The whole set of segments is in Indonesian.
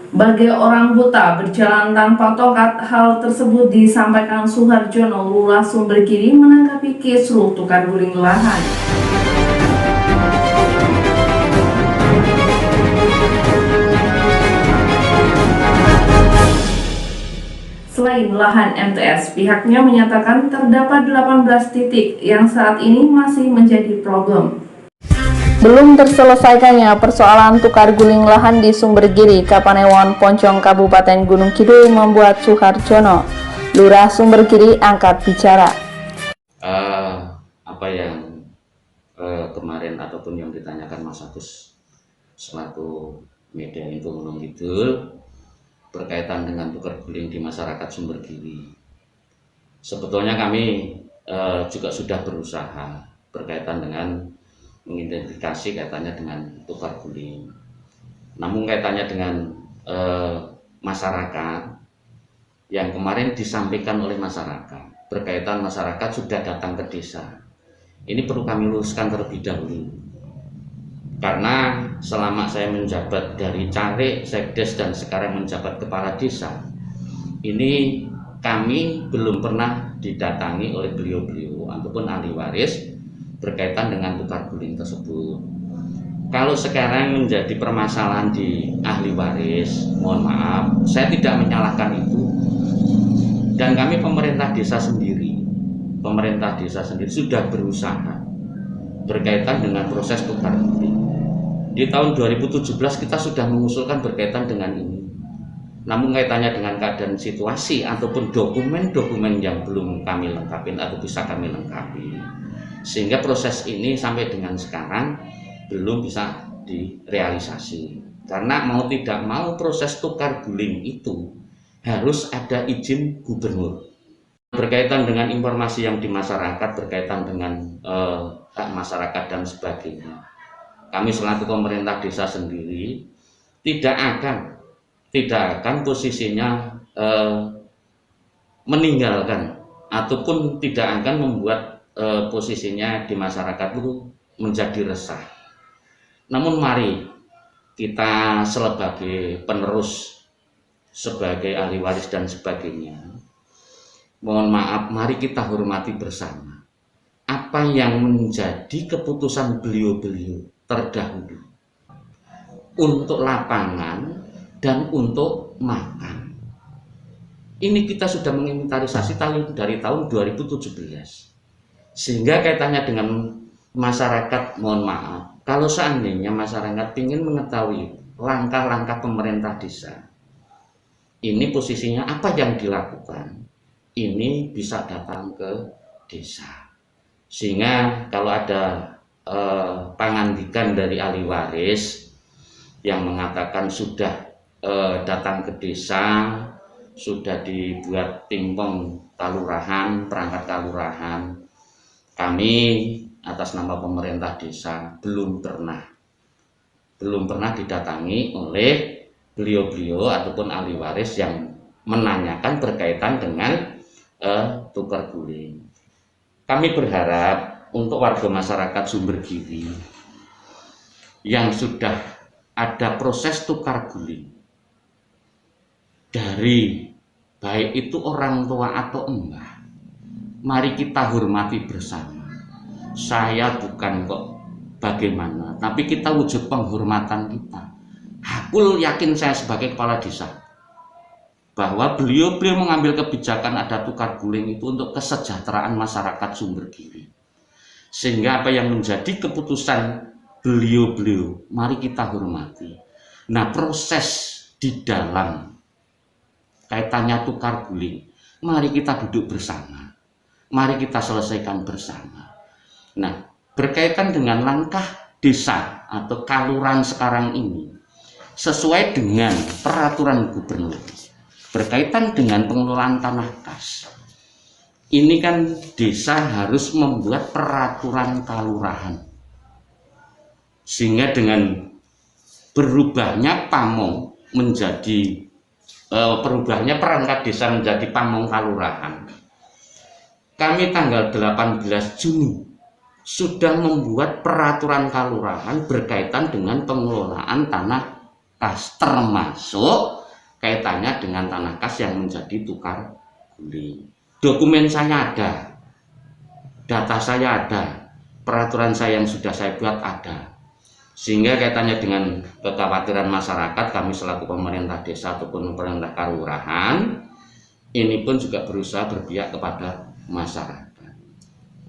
Bagi orang buta berjalan tanpa tongkat, hal tersebut disampaikan Suharjono, Lurah Sumbergiri, menanggapi kisruh tukar guling lahan. Selain lahan MTS, pihaknya menyatakan terdapat 18 titik yang saat ini masih menjadi problem. Belum terselesaikannya persoalan tukar guling lahan di Sumbergiri, Kapanewon, Poncong, Kabupaten Gunung Kidul membuat Suharjono, Lurah Sumbergiri, angkat bicara. Apa yang kemarin ataupun yang ditanyakan Mas Agus selaku media info Gunung Kidul berkaitan dengan tukar guling di masyarakat Sumbergiri. Sebetulnya kami juga sudah berusaha berkaitan dengan mengidentifikasi kaitannya dengan tukar guling. Namun kaitannya dengan masyarakat yang kemarin disampaikan oleh masyarakat berkaitan masyarakat sudah datang ke desa. Ini perlu kami luruskan terlebih dahulu. Karena selama saya menjabat dari Carik, Sekdes dan sekarang menjabat kepala desa, ini kami belum pernah didatangi oleh beliau-beliau ataupun ahli waris berkaitan dengan tukar guling tersebut. Kalau sekarang menjadi permasalahan di ahli waris, mohon maaf, saya tidak menyalahkan itu. Dan kami pemerintah desa sendiri sudah berusaha berkaitan dengan proses tukar guling. Di tahun 2017 kita sudah mengusulkan berkaitan dengan ini. Namun kaitannya dengan keadaan situasi ataupun dokumen-dokumen yang belum kami lengkapi atau bisa kami lengkapi, sehingga proses ini sampai dengan sekarang belum bisa direalisasi. Karena mau tidak mau proses tukar guling itu harus ada izin gubernur. Berkaitan dengan informasi yang di masyarakat berkaitan dengan hak masyarakat dan sebagainya, kami selaku pemerintah desa sendiri tidak akan posisinya meninggalkan ataupun tidak akan membuat posisinya di masyarakat itu menjadi resah. Namun mari kita sebagai penerus, sebagai ahli waris dan sebagainya, mohon maaf, mari kita hormati bersama apa yang menjadi keputusan beliau-beliau terdahulu untuk lapangan dan untuk makan. Ini kita sudah menginventarisasi dari tahun 2017. Sehingga kaitannya dengan masyarakat, mohon maaf, kalau seandainya masyarakat ingin mengetahui langkah-langkah pemerintah desa, ini posisinya apa yang dilakukan, ini bisa datang ke desa. Sehingga kalau ada pangandikan dari ahli waris yang mengatakan sudah datang ke desa, sudah dibuat timpong kalurahan, perangkat kalurahan, kami atas nama pemerintah desa belum pernah didatangi oleh beliau-beliau ataupun ahli waris yang menanyakan berkaitan dengan tukar guling. Kami berharap untuk warga masyarakat Sumbergiri yang sudah ada proses tukar guling dari baik itu orang tua atau embah, mari kita hormati bersama. Saya bukan kok bagaimana, tapi kita wujud penghormatan kita. Aku yakin saya sebagai kepala desa bahwa beliau mengambil kebijakan ada tukar guling itu untuk kesejahteraan masyarakat Sumbergiri. Sehingga apa yang menjadi keputusan beliau mari kita hormati. Nah, proses di dalam kaitannya tukar guling, mari kita duduk bersama, mari kita selesaikan bersama. Nah, berkaitan dengan langkah desa atau kaluran sekarang ini, sesuai dengan peraturan gubernur berkaitan dengan pengelolaan tanah kas, ini kan desa harus membuat peraturan kalurahan, sehingga dengan berubahnya pamong menjadi perubahnya perangkat desa menjadi pamong kalurahan, kami tanggal 18 Juni sudah membuat peraturan kalurahan berkaitan dengan pengelolaan tanah kas, termasuk kaitannya dengan tanah kas yang menjadi tukar guling. Dokumen saya ada, data saya ada, peraturan saya yang sudah saya buat ada. Sehingga kaitannya dengan kekhawatiran masyarakat, kami selaku pemerintah desa ataupun pemerintah kelurahan ini pun juga berusaha berpihak kepada masyarakat.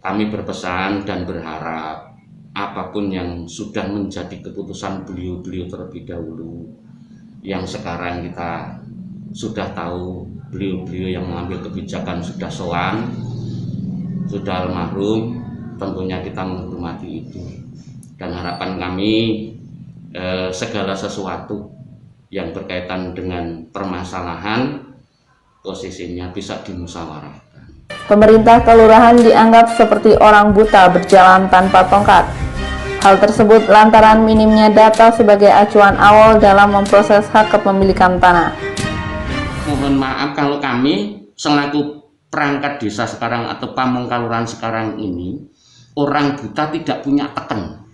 Kami berpesan dan berharap apapun yang sudah menjadi keputusan beliau-beliau terlebih dahulu, yang sekarang kita sudah tahu beliau-beliau yang mengambil kebijakan sudah sowan, sudah almarhum, tentunya kita menghormati itu. Dan harapan kami segala sesuatu yang berkaitan dengan permasalahan posisinya bisa dimusyawarahkan. Pemerintah kelurahan dianggap seperti orang buta berjalan tanpa tongkat. Hal tersebut lantaran minimnya data sebagai acuan awal dalam memproses hak kepemilikan tanah. Mohon maaf kalau kami selaku perangkat desa sekarang atau pamong kelurahan sekarang ini orang buta tidak punya teken.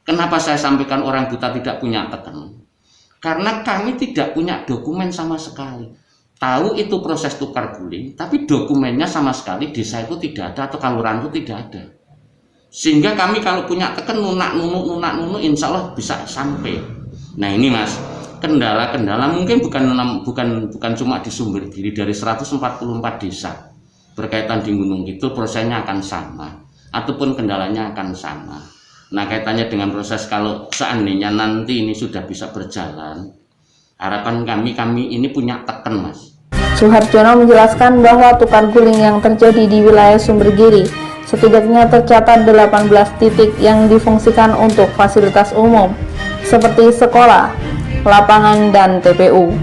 Kenapa saya sampaikan orang buta tidak punya teken? Karena kami tidak punya dokumen sama sekali. Tahu itu proses tukar guling, tapi dokumennya sama sekali desa itu tidak ada atau kelurahan itu tidak ada. Sehingga kami kalau punya teken nunak nunuk insya Allah bisa sampai. Nah ini mas, kendala-kendala mungkin bukan cuma di Sumbergiri, dari 144 desa berkaitan di Gunung Kidul prosesnya akan sama ataupun kendalanya akan sama. Nah kaitannya dengan proses kalau seandainya nanti ini sudah bisa berjalan, harapan kami ini punya teken mas. Suharjono menjelaskan bahwa tukar guling yang terjadi di wilayah Sumbergiri setidaknya tercatat 18 titik yang difungsikan untuk fasilitas umum seperti sekolah, lapangan, dan TPU.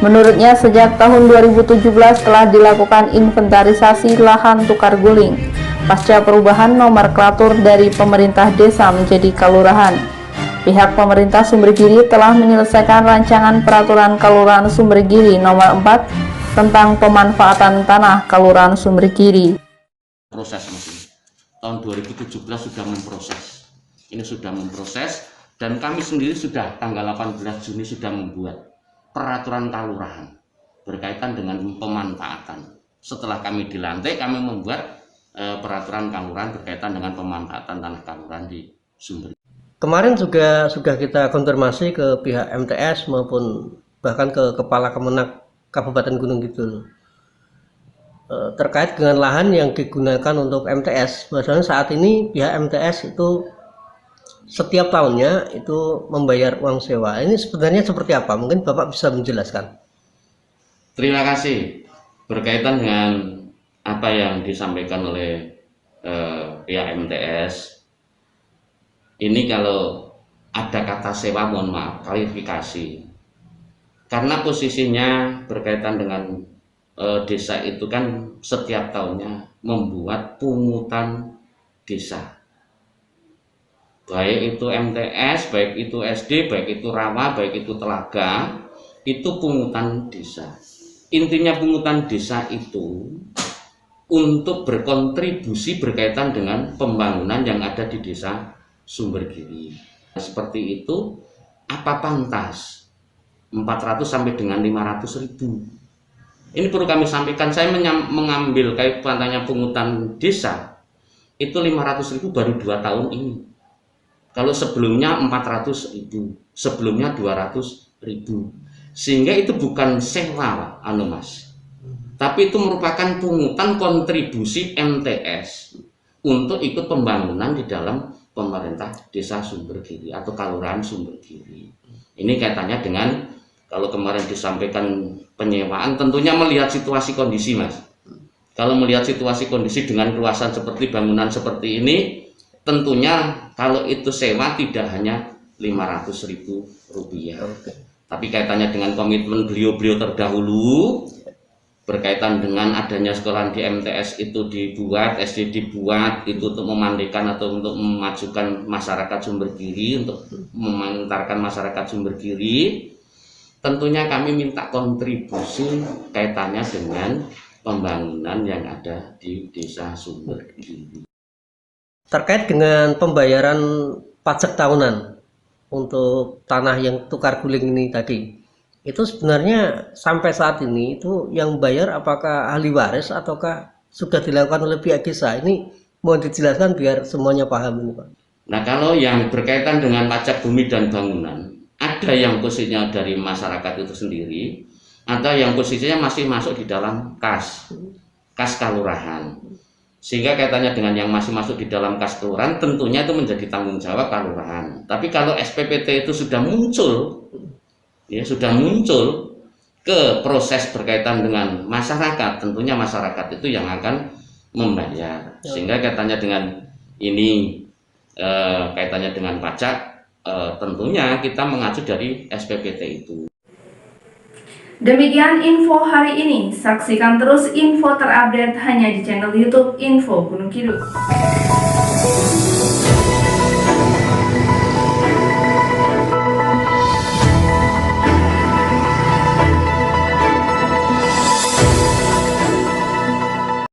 Menurutnya sejak tahun 2017 telah dilakukan inventarisasi lahan tukar guling pasca perubahan nomenklatur dari pemerintah desa menjadi kelurahan. Pihak pemerintah Sumbergiri telah menyelesaikan rancangan peraturan Kelurahan Sumbergiri nomor 4 tentang pemanfaatan tanah Kelurahan Sumbergiri. Proses mesin tahun 2017 sudah memproses. Ini sudah memproses dan kami sendiri sudah tanggal 18 Juni sudah membuat peraturan kelurahan berkaitan dengan pemanfaatan. Setelah kami dilantik, kami membuat peraturan kelurahan berkaitan dengan pemanfaatan tanah kelurahan di Sumbergiri. Kemarin juga sudah kita konfirmasi ke pihak MTS maupun bahkan ke Kepala Kemenak Kabupaten Gunung Kidul terkait dengan lahan yang digunakan untuk MTS. Bahwasanya saat ini pihak MTS itu setiap tahunnya itu membayar uang sewa. Ini sebenarnya seperti apa? Mungkin Bapak bisa menjelaskan. Terima kasih. Berkaitan dengan apa yang disampaikan oleh pihak MTS, ini kalau ada kata sewa mohon maaf, klarifikasi. Karena posisinya berkaitan dengan desa itu kan setiap tahunnya membuat pungutan desa. Baik itu MTS, baik itu SD, baik itu rawa, baik itu telaga, itu pungutan desa. Intinya pungutan desa itu untuk berkontribusi berkaitan dengan pembangunan yang ada di desa Sumbergiri. Seperti itu, apa pantas 400 sampai dengan 500 ribu? Ini perlu kami sampaikan, saya mengambil kaitannya pungutan desa itu 500 ribu baru 2 tahun ini. Kalau sebelumnya 400 ribu, sebelumnya 200 ribu. Sehingga itu bukan sewa, mas. Tapi itu merupakan pungutan kontribusi MTS untuk ikut pembangunan di dalam pemerintah desa Sumbergiri atau kelurahan Sumbergiri. Ini kaitannya dengan kalau kemarin disampaikan penyewaan, tentunya melihat situasi kondisi mas. Kalau melihat situasi kondisi dengan keluasan seperti bangunan seperti ini, tentunya kalau itu sewa tidak hanya 500 ribu rupiah. Tapi kaitannya dengan komitmen beliau-beliau terdahulu, berkaitan dengan adanya sekolah di MTS itu dibuat, SD dibuat, itu untuk memandikan atau untuk memajukan masyarakat Sumbergiri, untuk memantarkan masyarakat Sumbergiri. Tentunya kami minta kontribusi kaitannya dengan pembangunan yang ada di desa Sumbergiri. Terkait dengan pembayaran pajak tahunan, untuk tanah yang tukar guling ini tadi, itu sebenarnya sampai saat ini itu yang bayar apakah ahli waris ataukah sudah dilakukan oleh pihak desa? Ini mau dijelaskan biar semuanya paham ini, Pak. Nah, kalau yang berkaitan dengan pajak bumi dan bangunan, ada yang posisinya dari masyarakat itu sendiri, ada yang posisinya masih masuk di dalam kas kelurahan. Sehingga kaitannya dengan yang masih masuk di dalam kas kelurahan, tentunya itu menjadi tanggung jawab kelurahan. Tapi kalau SPPT itu sudah muncul, ya sudah muncul ke proses berkaitan dengan masyarakat, tentunya masyarakat itu yang akan membayar. Sehingga kaitannya dengan ini, kaitannya dengan pajak, tentunya kita mengacu dari SPPT itu. Demikian info hari ini. Saksikan terus info terupdate hanya di channel YouTube Info Gunung Kidul.